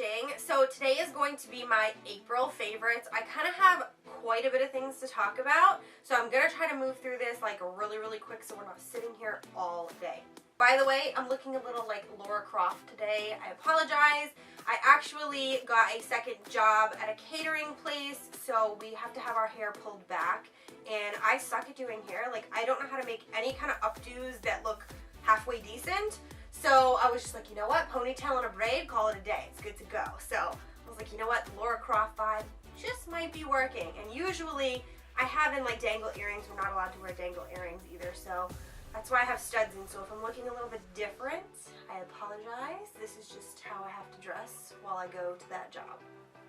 watching. So today is going to be my April favorites. I kind of have quite a bit of things to talk about, so I'm going to try to move through this like really quick so we're not sitting here all day. By the way, I'm looking a little like Laura Croft today. I apologize. I actually got a second job at a catering place, so we have to have our hair pulled back, and I suck at doing hair. Like, I don't know how to make any kind of updos that look halfway decent. So I was just like, you know what, ponytail and a braid, call it a day, it's good to go. So I was like, you know what, the Laura Croft vibe just might be working. And usually I have in like dangle earrings. We're not allowed to wear dangle earrings either, so that's why I have studs in. So if I'm looking a little bit different, I apologize. This is just how I have to dress while I go to that job.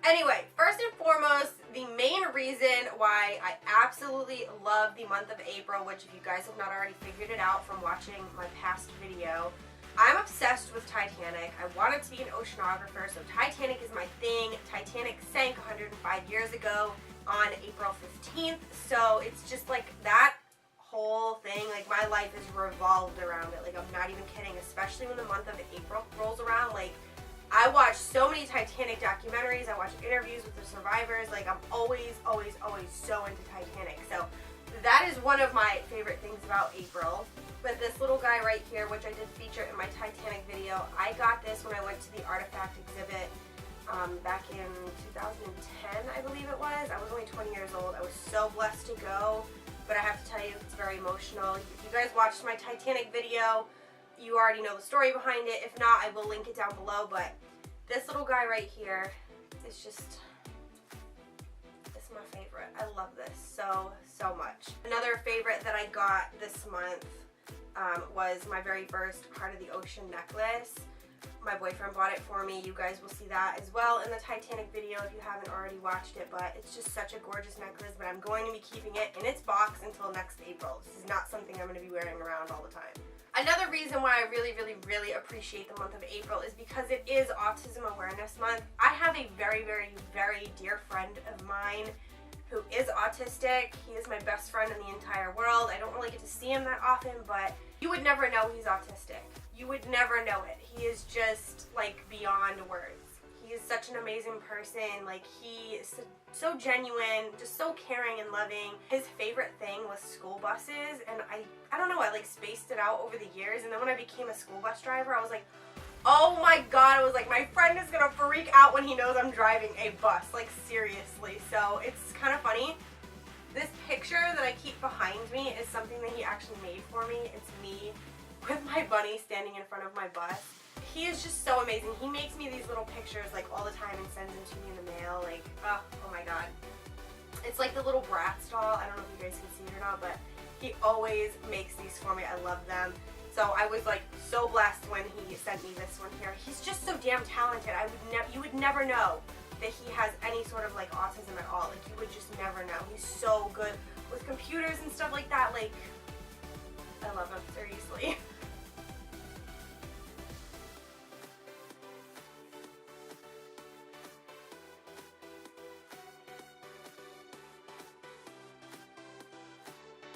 Anyway, first and foremost, the main reason why I absolutely love the month of April, which if you guys have not already figured it out from watching my past video, I'm obsessed with Titanic. I wanted to be an oceanographer, so Titanic is my thing. Titanic sank 105 years ago on April 15th, so it's just like that whole thing, like my life is revolved around it. Like, I'm not even kidding, especially when the month of April rolls around. Like, I watch so many Titanic documentaries, I watch interviews with the survivors. Like, I'm always so into Titanic. So that is one of my favorite things about April. But this little guy right here, which I did feature in my Titanic video, I got this when I went to the Artifact exhibit back in 2010, I believe it was. I was only 20 years old. I was so blessed to go, but I have to tell you, it's very emotional. If you guys watched my Titanic video, you already know the story behind it. If not, I will link it down below. But this little guy right here is just, it's my favorite. I love this so much. Another favorite that I got this month was my very first Heart of the Ocean necklace. My boyfriend bought it for me. You guys will see that as well in the Titanic video if you haven't already watched it, but it's just such a gorgeous necklace. But I'm going to be keeping it in its box until next April. This is not something I'm going to be wearing around all the time. Another reason why I really appreciate the month of April is because it is Autism Awareness Month. I have a very dear friend of mine who is autistic. He is my best friend in the entire world. I don't really get to see him that often, but you would never know he's autistic. You would never know it. He is just like beyond words. He is such an amazing person. Like, he is so genuine, just so caring and loving. His favorite thing was school buses, and I don't know, I like spaced it out over the years, and then when I became a school bus driver, I was like, oh my god, I was like, my friend is gonna freak out when he knows I'm driving a bus, like seriously. So it's kind of funny. This picture that I keep behind me is something that he actually made for me. It's me with my bunny standing in front of my bus. He is just so amazing. He makes me these little pictures like all the time and sends them to me in the mail. Like, oh my god. It's like the little Bratz doll. I don't know if you guys can see it or not, but he always makes these for me. I love them. So I was like so blessed when he sent me this one here. He's just so damn talented. You would never know that he has any sort of like autism at all. Like, you would just never know. He's so good with computers and stuff like that. Like, I love him, seriously.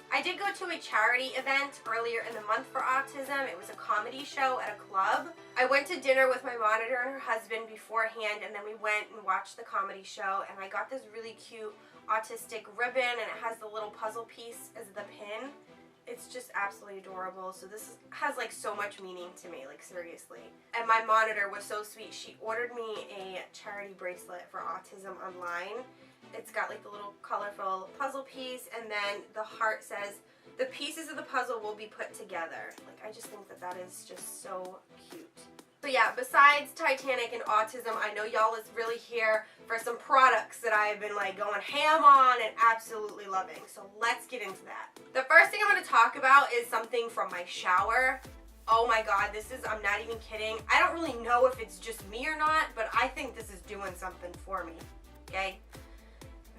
I did go to a charity event earlier in the month for autism. It was a comedy show at a club. I went to dinner with my monitor and her husband beforehand, and then we went and watched the comedy show, and I got this really cute autistic ribbon, and it has the little puzzle piece as the pin. It's just absolutely adorable. So this has like so much meaning to me, like seriously. And my monitor was so sweet. She ordered me a charity bracelet for autism online. It's got like the little colorful puzzle piece, and then the heart says, the pieces of the puzzle will be put together. Like, I just think that that is just so cute. So yeah, besides Titanic and autism, I know y'all is really here for some products that I've been like going ham on and absolutely loving. So let's get into that. The first thing I'm going to talk about is something from my shower. Oh my god, this is, I'm not even kidding. I don't really know if it's just me or not, but I think this is doing something for me. Okay?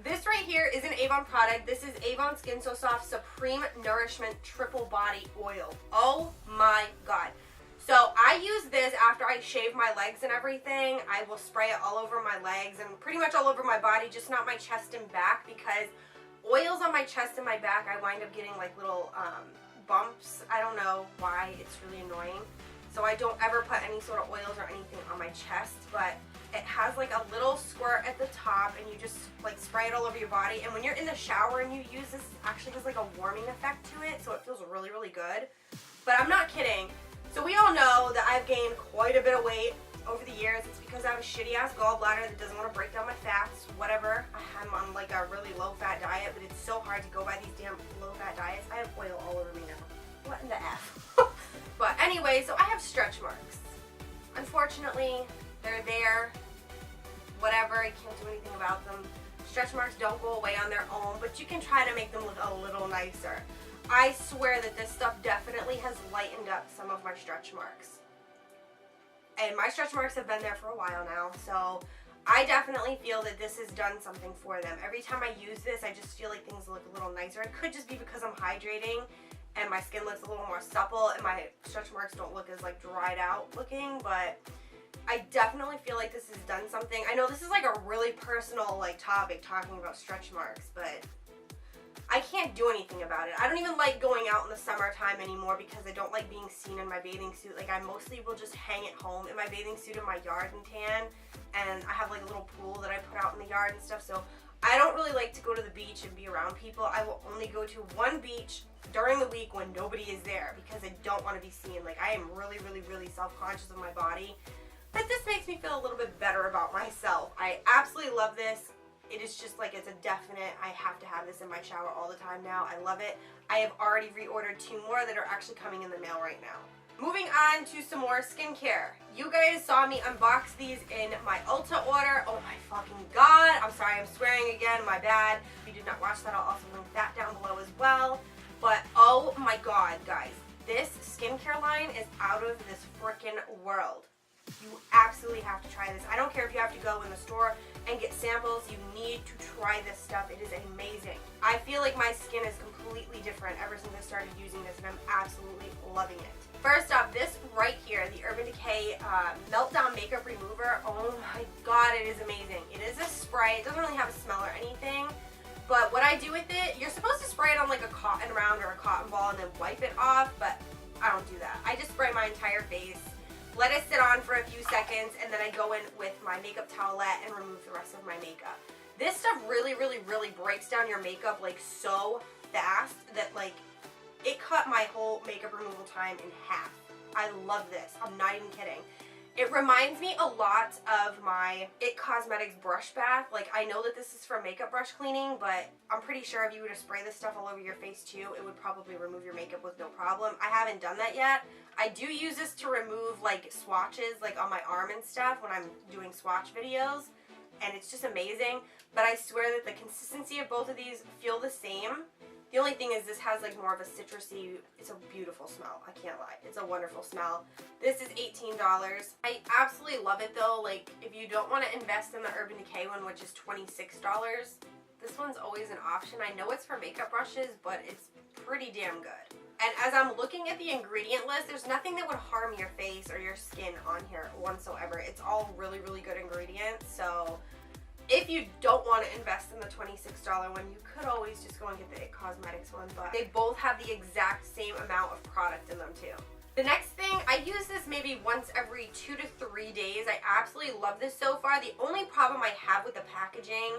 This right here is an Avon product. This is Avon Skin So Soft Supreme Nourishment Triple Body Oil. Oh my god. So I use this after I shave my legs and everything. I will spray it all over my legs and pretty much all over my body, just not my chest and back, because oils on my chest and my back, I wind up getting like little bumps. I don't know why. It's really annoying. so I don't ever put any sort of oils or anything on my chest, but it has like a little squirt at the top and you just like spray it all over your body, and when you're in the shower and you use this, it actually has like a warming effect to it, so it feels really, really good. But I'm not kidding. So we all know that I've gained quite a bit of weight over the years. It's because I have a shitty ass gallbladder that doesn't want to break down my fats, whatever. I'm on like a really low fat diet, but it's so hard to go by these damn low fat diets. I have oil all over me now. What in the F? But anyway, so I have stretch marks. Unfortunately, they're there. Whatever, I can't do anything about them. Stretch marks don't go away on their own, but you can try to make them look a little nicer. I swear that this stuff definitely has lightened up some of my stretch marks. And my stretch marks have been there for a while now, so I definitely feel that this has done something for them. Every time I use this, I just feel like things look a little nicer. It could just be because I'm hydrating and my skin looks a little more supple and my stretch marks don't look as like dried out looking, but I definitely feel like this has done something. I know this is like a really personal like topic, talking about stretch marks, but I can't do anything about it. I don't even like going out in the summertime anymore because I don't like being seen in my bathing suit. Like I mostly will just hang at home in my bathing suit in my yard and tan, and I have like a little pool that I put out in the yard and stuff, so I don't really like to go to the beach and be around people. I will only go to one beach during the week when nobody is there because I don't want to be seen. Like I am really, really, really self-conscious of my body. But this makes me feel a little bit better about myself. I absolutely love this. It is just like, it's a definite, I have to have this in my shower all the time now. I love it. I have already reordered 2 more that are actually coming in the mail right now. Moving on to some more skincare. You guys saw me unbox these in my Ulta order. Oh my fucking god. I'm sorry, I'm swearing again, my bad. If you did not watch that, I'll also link that down below as well. But oh my god, guys. This skincare line is out of this freaking world. You absolutely have to try this. I don't care if you have to go in the store and get samples. You need to try this stuff. It is amazing. I feel like my skin is completely different ever since I started using this, and I'm absolutely loving it. First off, this right here, the Urban Decay Meltdown Makeup Remover. Oh my god, it is amazing. It is a spray. It doesn't really have a smell or anything. But what I do with it, you're supposed to spray it on like a cotton round or a cotton ball and then wipe it off, but I don't do that. I just spray my entire face, let it sit on for a few seconds, and then I go in with my makeup towelette and remove the rest of my makeup. This stuff really, really, really breaks down your makeup like so fast that like it cut my whole makeup removal time in half. I love this. I'm not even kidding. It reminds me a lot of my IT Cosmetics brush bath. Like, I know that this is for makeup brush cleaning, but I'm pretty sure if you were to spray this stuff all over your face too, it would probably remove your makeup with no problem. I haven't done that yet. I do use this to remove like swatches like on my arm and stuff when I'm doing swatch videos, and it's just amazing. But I swear that the consistency of both of these feel the same. The only thing is this has like more of a citrusy, it's a beautiful smell, I can't lie. It's a wonderful smell. This is $18. I absolutely love it though. Like if you don't want to invest in the Urban Decay one, which is $26, this one's always an option. I know it's for makeup brushes, but it's pretty damn good. And as I'm looking at the ingredient list, there's nothing that would harm your face or your skin on here whatsoever. It's all really, really good ingredients. So if you don't want to invest in the $26 one, you could always just go and get the IT Cosmetics one, but they both have the exact same amount of product in them too. The next thing, I use this maybe once every 2 to 3 days. I absolutely love this so far. The only problem I have with the packaging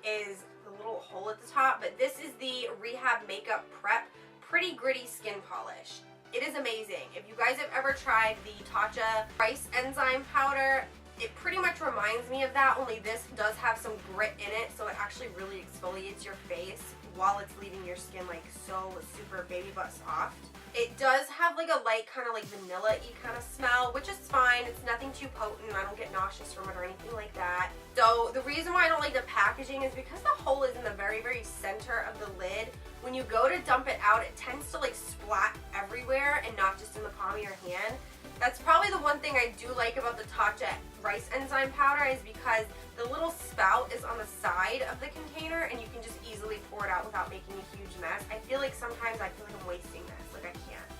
is the little hole at the top, but this is the Rehab Makeup Prep Pretty Gritty Skin Polish. It is amazing. If you guys have ever tried the Tarte Rice Enzyme Powder, it pretty much reminds me of that, only this does have some grit in it, so it actually really exfoliates your face while it's leaving your skin like so super baby butt soft. It does have like a light kind of like vanilla-y kind of smell, which is fine. It's nothing too potent. I don't get nauseous from it or anything like that. So the reason why I don't like the packaging is because the hole is in the very, very center of the lid. When you go to dump it out, it tends to like splat everywhere and not just in the palm of your hand. That's probably the one thing I do like about the Tarte Rice Enzyme Powder is because the little spout is on the side of the container and you can just easily pour it out without making a huge mess. I feel like sometimes I feel like I'm wasting this. Like I can't.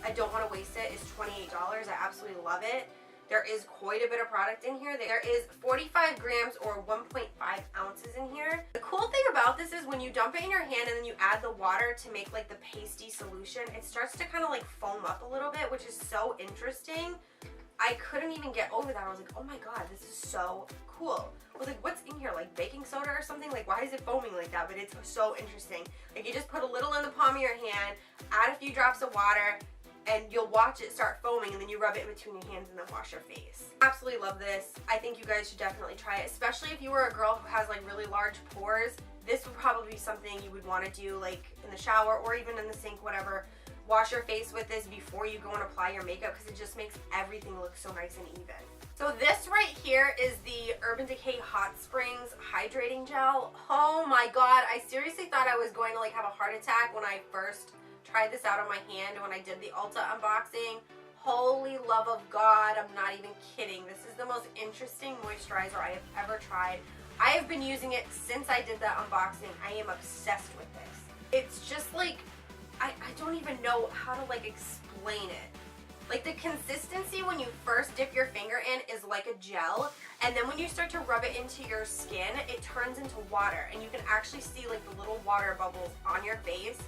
I don't want to waste it. It's $28. I absolutely love it. There is quite a bit of product in here. There is 45 grams or 1.5 ounces in here. The cool thing about this is when you dump it in your hand and then you add the water to make like the pasty solution, it starts to kind of like foam up a little bit, which is so interesting. I couldn't even get over that. I was like, oh my god, this is so cool. I was like, what's in here? Like baking soda or something? Like, why is it foaming like that? But it's so interesting. Like, you just put a little in the palm of your hand, add a few drops of water, and you'll watch it start foaming, and then you rub it in between your hands and then wash your face. Absolutely love this. I think you guys should definitely try it, especially if you were a girl who has like really large pores. This would probably be something you would want to do like in the shower or even in the sink, whatever. Wash your face with this before you go and apply your makeup because it just makes everything look so nice and even. So this right here is the Urban Decay Hot Springs Hydrating Gel. Oh my god, I seriously thought I was going to like have a heart attack when I first tried this out on my hand when I did the Ulta unboxing. Holy love of God, I'm not even kidding. This is the most interesting moisturizer I have ever tried. I have been using it since I did that unboxing. I am obsessed with this. It's just like, I don't even know how to like explain it. Like the consistency when you first dip your finger in is like a gel, and then when you start to rub it into your skin, it turns into water, and you can actually see like the little water bubbles on your face,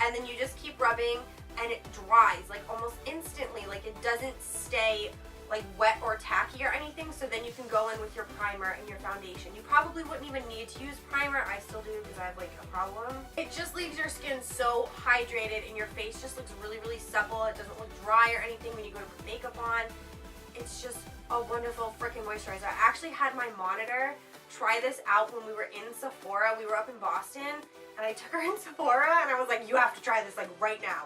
and then you just keep rubbing and it dries like almost instantly. Like it doesn't stay like wet or tacky or anything, so then you can go in with your primer and your foundation. You probably wouldn't even need to use primer. I still do because I have like a problem. It just leaves your skin so hydrated and your face just looks really, really supple. It doesn't look dry or anything when you go to put makeup on. It's just a wonderful freaking moisturizer. I actually had my monitor try this out when we were in Sephora. We were up in Boston and I took her in Sephora and I was like, you have to try this like right now.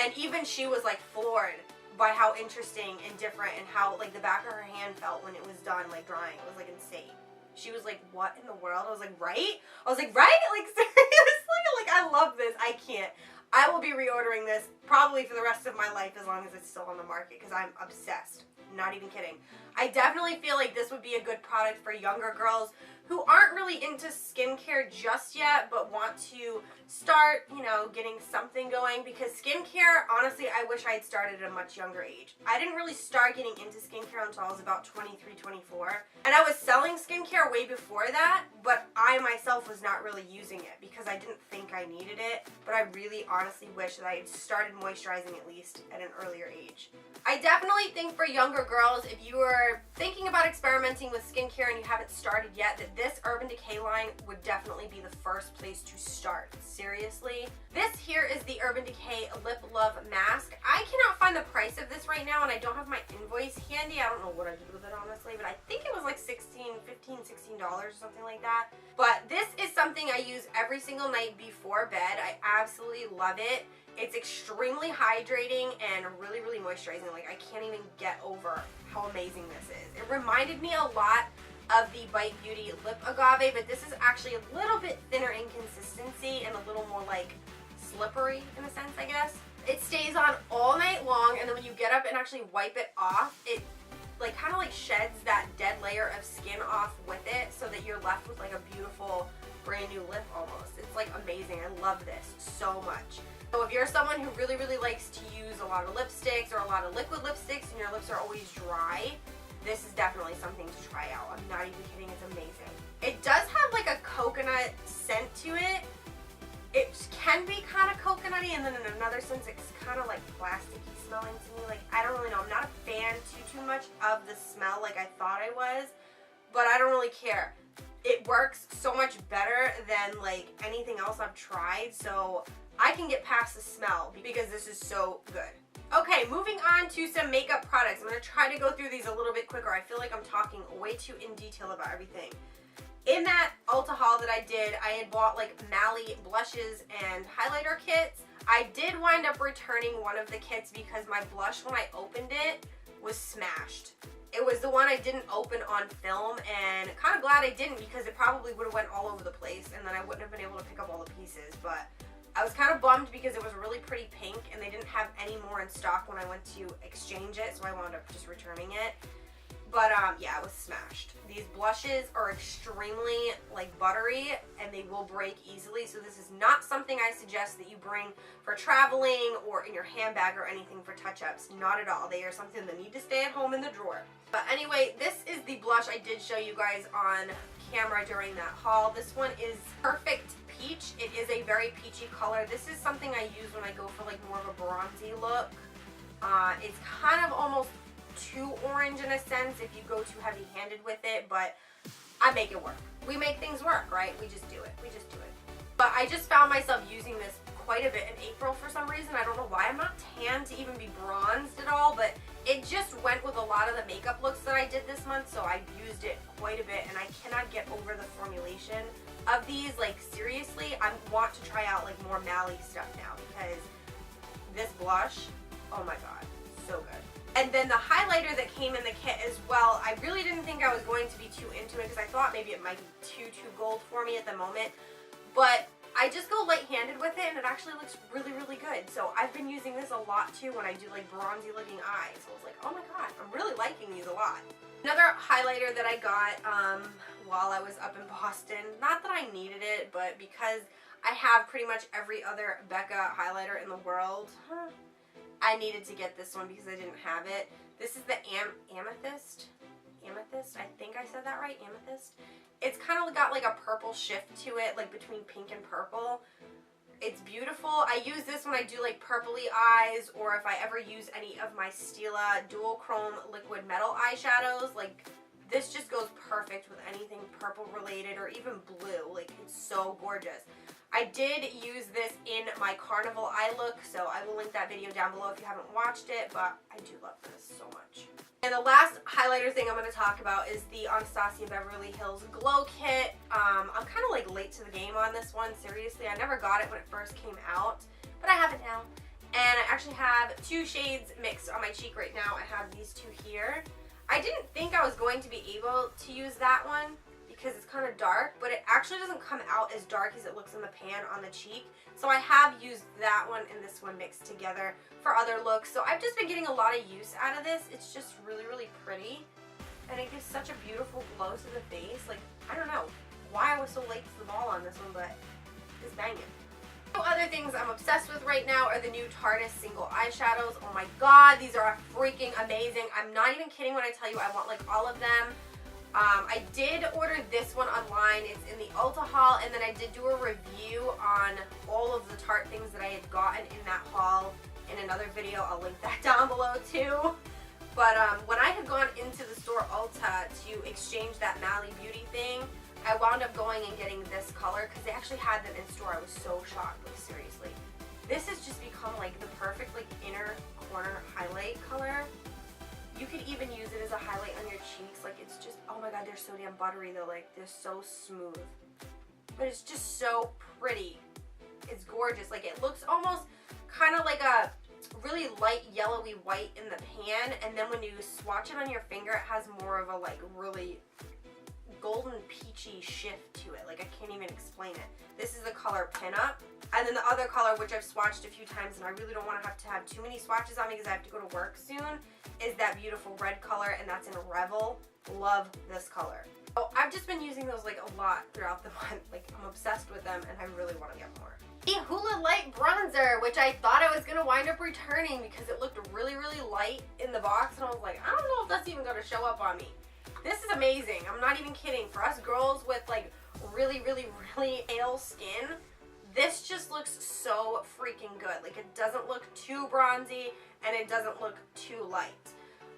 And even she was like floored by how interesting and different and how like the back of her hand felt when it was done like drying. It was like insane. She was like, what in the world? I was like, right? I was like, right? Like seriously? Like I love this. I can't. I will be reordering this probably for the rest of my life as long as it's still on the market because I'm obsessed. Not even kidding. I definitely feel like this would be a good product for younger girls who aren't really into skincare just yet but want to start, you know, getting something going, because skincare, honestly, I wish I had started at a much younger age. I didn't really start getting into skincare until I was about 23, 24. And I was selling skincare way before that, but I myself was not really using it because I didn't think I needed it. But I really honestly wish that I had started moisturizing at least at an earlier age. I definitely think for younger girls, if you are thinking about experimenting with skincare and you haven't started yet, that this Urban Decay line would definitely be the first place to start. Seriously. This here is the Urban Decay Lip Love Mask. I cannot find the price of this right now and I don't have my invoice handy. I don't know what I did with it honestly, but I think it was like $16 or something like that. But this is something I use every single night before bed. I absolutely love it. It's extremely hydrating and really, really moisturizing. Like, I can't even get over how amazing this is. It reminded me a lot of the Bite Beauty Lip Agave, but this is actually a little bit thinner in consistency and a little more like slippery in a sense, I guess. It stays on all night long, and then when you get up and actually wipe it off, it like kind of like sheds that dead layer of skin off with it so that you're left with like a beautiful brand new lip almost. It's like amazing. I love this so much. So if you're someone who really, really likes to use a lot of lipsticks or a lot of liquid lipsticks and your lips are always dry, this is definitely something to try out. I'm not even kidding, it's amazing. It does have like a coconut scent to it. It can be kind of coconutty, and then in another sense it's kind of like plasticky smelling to me. Like, I don't really know. I'm not a fan too much of the smell like I thought I was, but I don't really care. It works so much better than like anything else I've tried, so I can get past the smell because this is so good. Okay, moving on to some makeup products. I'm going to try to go through these a little bit quicker. I feel like I'm talking way too in detail about everything. In that Ulta haul that I did, I had bought like Mally blushes and highlighter kits. I did wind up returning one of the kits because my blush, when I opened it, was smashed. It was the one I didn't open on film, and kind of glad I didn't because it probably would have went all over the place and then I wouldn't have been able to pick up all the pieces. But I was kind of bummed because it was really pretty pink and they didn't have any more in stock when I went to exchange it, so I wound up just returning it. But yeah, it was smashed. These blushes are extremely like buttery and they will break easily. So this is not something I suggest that you bring for traveling or in your handbag or anything for touch-ups. Not at all. They are something that need to stay at home in the drawer. But anyway, this is the blush I did show you guys on camera during that haul. This one is Perfect Peach. It is a very peachy color. This is something I use when I go for like more of a bronzy look. It's kind of almost too orange in a sense if you go too heavy-handed with it, but I make it work. We make things work, right? We just do it. We just do it. But I just found myself using this quite a bit in April for some reason. I don't know why. I'm not tan to even be bronzed at all, but it just went with a lot of the makeup looks that I did this month, so I used it quite a bit, and I cannot get over the formulation of these. Like, seriously, I want to try out like more Mally stuff now because this blush, oh my god, so good. And then the highlighter that came in the kit as well, I really didn't think I was going to be too into it because I thought maybe it might be too gold for me at the moment. But I just go light-handed with it and it actually looks really, really good. So I've been using this a lot too when I do like bronzy looking eyes. So I was like, oh my god, I'm really liking these a lot. Another highlighter that I got while I was up in Boston, not that I needed it, but because I have pretty much every other Becca highlighter in the world, I needed to get this one because I didn't have it. This is the Amethyst. Amethyst, I think I said that right, Amethyst. It's kind of got like a purple shift to it, like between pink and purple. It's beautiful. I use this when I do like purpley eyes, or if I ever use any of my Stila dual chrome liquid metal eyeshadows. Like, this just goes perfect with anything purple related or even blue. Like, it's so gorgeous. I did use this in my Carnival Eye look, so I will link that video down below if you haven't watched it, but I do love this so much. And the last highlighter thing I'm going to talk about is the Anastasia Beverly Hills Glow Kit. I'm kind of like late to the game on this one, seriously. I never got it when it first came out, but I have it now. And I actually have two shades mixed on my cheek right now. I have these two here. I didn't think I was going to be able to use that one because it's kind of dark, but it actually doesn't come out as dark as it looks in the pan on the cheek. So I have used that one and this one mixed together for other looks. So I've just been getting a lot of use out of this. It's just really, really pretty. And it gives such a beautiful glow to the face. Like, I don't know why I was so late to the ball on this one, but it's banging. Two other things I'm obsessed with right now are the new Tarteiest single eyeshadows. Oh my god, these are freaking amazing. I'm not even kidding when I tell you I want like all of them. I did order this one online. It's in the Ulta haul, and then I did do a review on all of the Tarte things that I had gotten in that haul in another video. I'll link that down below too. But when I had gone into the store Ulta to exchange that Mally Beauty thing, I wound up going and getting this color because they actually had them in store. I was so shocked, like seriously. This has just become like the perfect like inner corner highlight color. You could even use it as a highlight on your cheeks. Like, it's just, oh my god, they're so damn buttery though. Like, they're so smooth. But it's just so pretty. It's gorgeous. Like, it looks almost kind of like a really light yellowy white in the pan. And then when you swatch it on your finger, it has more of a like really golden peachy shift to it. Like, I can't even explain it. This is the color Pinup. And then the other color, which I've swatched a few times and I really don't want to have too many swatches on me because I have to go to work soon, is that beautiful red color, and that's in Revel. Love this color. So I've just been using those like a lot throughout the month. Like, I'm obsessed with them and I really want to get more. The Hoola Light Bronzer, which I thought I was going to wind up returning because it looked really, really light in the box, and I was like, I don't know if that's even going to show up on me. This is amazing. I'm not even kidding. For us girls with like really, really, really pale skin, this just looks so freaking good. Like, it doesn't look too bronzy and it doesn't look too light.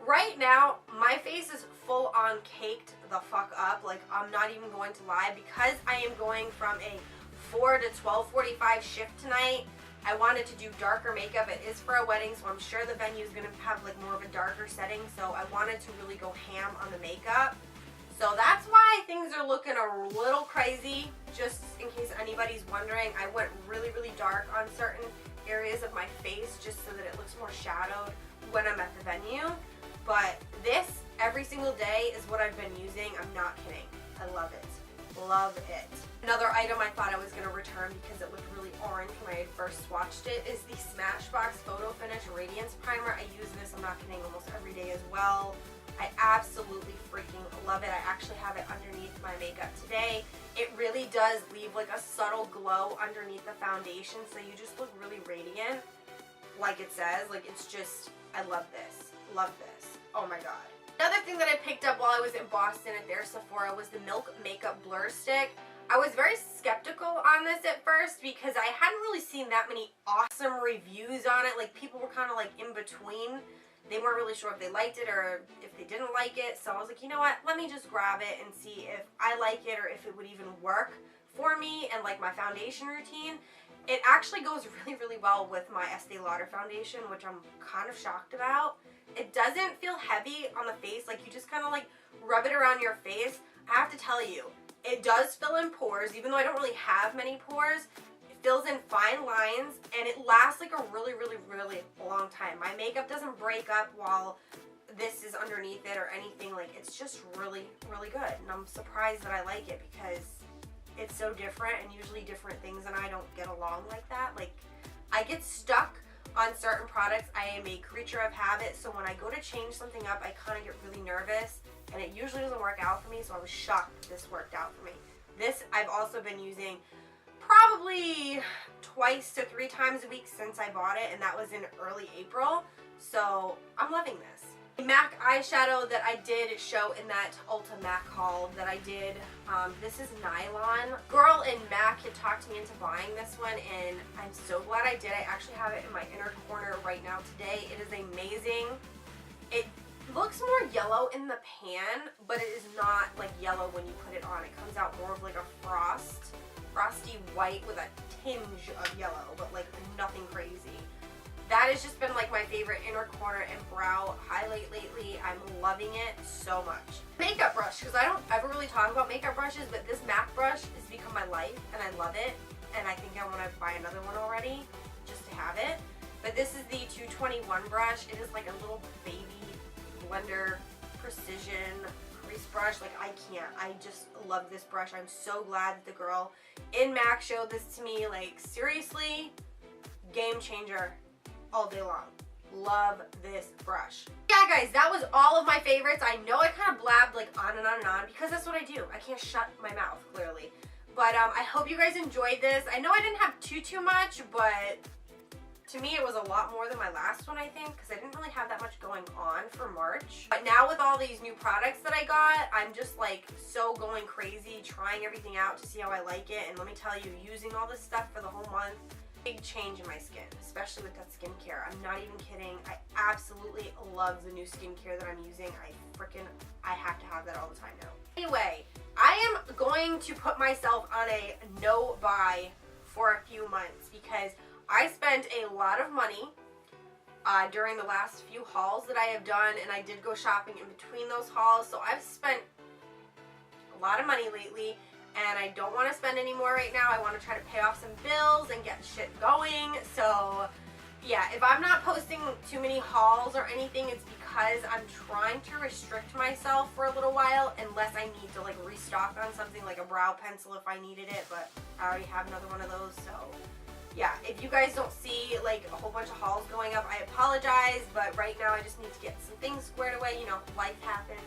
Right now, my face is full on caked the fuck up. Like, I'm not even going to lie, because I am going from a 4 to 12:45 shift tonight. I wanted to do darker makeup. It is for a wedding, so I'm sure the venue is going to have like more of a darker setting, so I wanted to really go ham on the makeup. So that's why things are looking a little crazy. Just in case anybody's wondering, I went really, really dark on certain areas of my face just so that it looks more shadowed when I'm at the venue. But this, every single day, is what I've been using. I'm not kidding. I love it. Love it. Another item I thought I was going to return because it looked really orange when I first swatched it is the Smashbox Photo Finish Radiance Primer. I use this, I'm not kidding, almost every day as well. I absolutely freaking love it. I actually have it underneath my makeup today. It really does leave like a subtle glow underneath the foundation, so you just look really radiant, like it says. Like, it's just, I love this. Love this. Oh my god. Another thing that I picked up while I was in Boston at their Sephora was the Milk Makeup Blur Stick. I was very skeptical on this at first because I hadn't really seen that many awesome reviews on it. Like, people were kind of like in between. They weren't really sure if they liked it or if they didn't like it. So I was like, you know what? Let me just grab it and see if I like it or if it would even work for me and like my foundation routine. It actually goes really, really well with my Estee Lauder foundation, which I'm kind of shocked about. It doesn't feel heavy on the face. Like, you just kind of like rub it around your face. I have to tell you, it does fill in pores, even though I don't really have many pores. It fills in fine lines, and it lasts like a really, really, really long time. My makeup doesn't break up while this is underneath it or anything. Like, it's just really, really good, and I'm surprised that I like it because it's so different, and usually different things and I don't get along like that. Like, I get stuck on certain products. I am a creature of habit, so when I go to change something up, I kind of get really nervous, and it usually doesn't work out for me, so I was shocked this worked out for me. This I've also been using probably 2 to 3 times a week since I bought it, and that was in early April, so I'm loving this. The MAC eyeshadow that I did show in that Ulta MAC haul that I did, this is Nylon. Girl in MAC had talked me into buying this one, and I'm so glad I did. I actually have it in my inner corner right now today. It is amazing. It looks more yellow in the pan, but it is not like yellow when you put it on. It comes out more of like a frosty white with a tinge of yellow, but like nothing crazy. That has just been like my favorite inner corner and brow highlight lately. I'm loving it so much. Makeup brush, because I don't ever really talk about makeup brushes, but this MAC brush has become my life and I love it. And I think I want to buy another one already just to have it. But this is the 221 brush. It is like a little baby blender precision crease brush. Like, I can't. I just love this brush. I'm so glad that the girl in MAC showed this to me. Like, seriously, game changer. All day long. Love this brush. Yeah, guys, that was all of my favorites. I know I kind of blabbed like on and on and on because that's what I do. I can't shut my mouth, clearly. But I hope you guys enjoyed this. I know I didn't have too much, but to me it was a lot more than my last one, I think, because I didn't really have that much going on for March. But now with all these new products that I got, I'm just like so going crazy, trying everything out to see how I like it. And let me tell you, using all this stuff for the whole month, big change in my skin, especially with that skincare. I'm not even kidding. I absolutely love the new skincare that I'm using. I have to have that all the time now. Anyway, I am going to put myself on a no buy for a few months because I spent a lot of money during the last few hauls that I have done, and I did go shopping in between those hauls, so I've spent a lot of money lately. And I don't want to spend any more right now. I want to try to pay off some bills and get shit going. So yeah, if I'm not posting too many hauls or anything, it's because I'm trying to restrict myself for a little while unless I need to like restock on something like a brow pencil if I needed it, but I already have another one of those. So yeah, if you guys don't see like a whole bunch of hauls going up, I apologize, but right now I just need to get some things squared away. You know, life happens.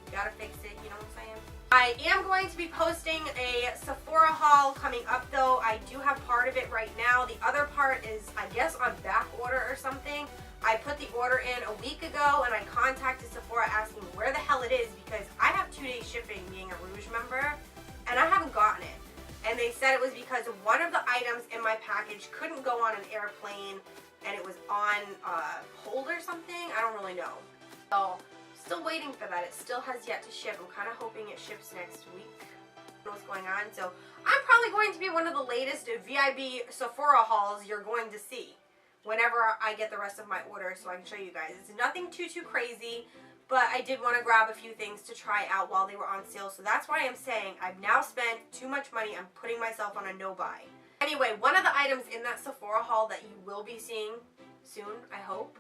You gotta fix it, you know what I'm saying? I am going to be posting a Sephora haul coming up though. I do have part of it right now. The other part is, I guess, on back order or something. I put the order in a week ago and I contacted Sephora asking where the hell it is because I have 2-day shipping being a Rouge member and I haven't gotten it. And they said it was because one of the items in my package couldn't go on an airplane and it was on hold or something. I don't really know. So still waiting for that. It still has yet to ship. I'm kind of hoping it ships next week. I don't know what's going on. So I'm probably going to be one of the latest VIB Sephora hauls you're going to see whenever I get the rest of my order so I can show you guys. It's nothing too crazy, but I did want to grab a few things to try out while they were on sale. So that's why I'm saying I've now spent too much money. I'm putting myself on a no buy. Anyway, one of the items in that Sephora haul that you will be seeing soon, I hope.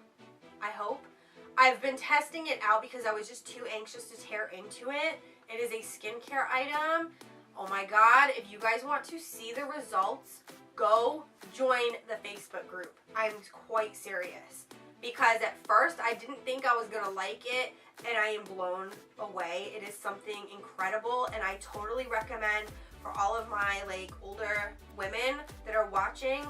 I've been testing it out because I was just too anxious to tear into it. It is a skincare item. Oh my god, if you guys want to see the results, go join the Facebook group. I'm quite serious. Because at first I didn't think I was going to like it, and I am blown away. It is something incredible, and I totally recommend for all of my like older women that are watching,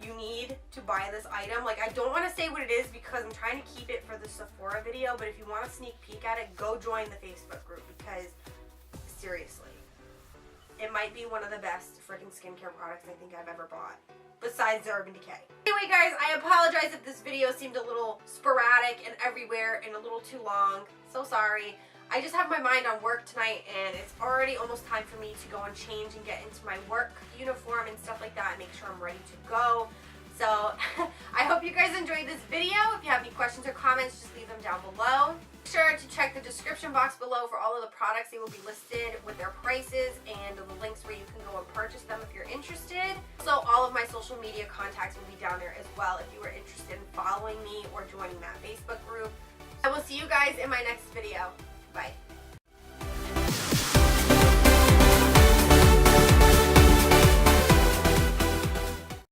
you need to buy this item. Like, I don't want to say what it is because I'm trying to keep it for the Sephora video, but if you want a sneak peek at it, go join the Facebook group because seriously, it might be one of the best freaking skincare products I think I've ever bought, besides the Urban Decay. Anyway guys, I apologize if this video seemed a little sporadic and everywhere and a little too long. So sorry. I just have my mind on work tonight, and it's already almost time for me to go and change and get into my work uniform and stuff like that and make sure I'm ready to go. So I hope you guys enjoyed this video. If you have any questions or comments, just leave them down below. Be sure to check the description box below for all of the products. They will be listed with their prices and the links where you can go and purchase them if you're interested. So all of my social media contacts will be down there as well if you are interested in following me or joining that Facebook group. I will see you guys in my next video. Bye.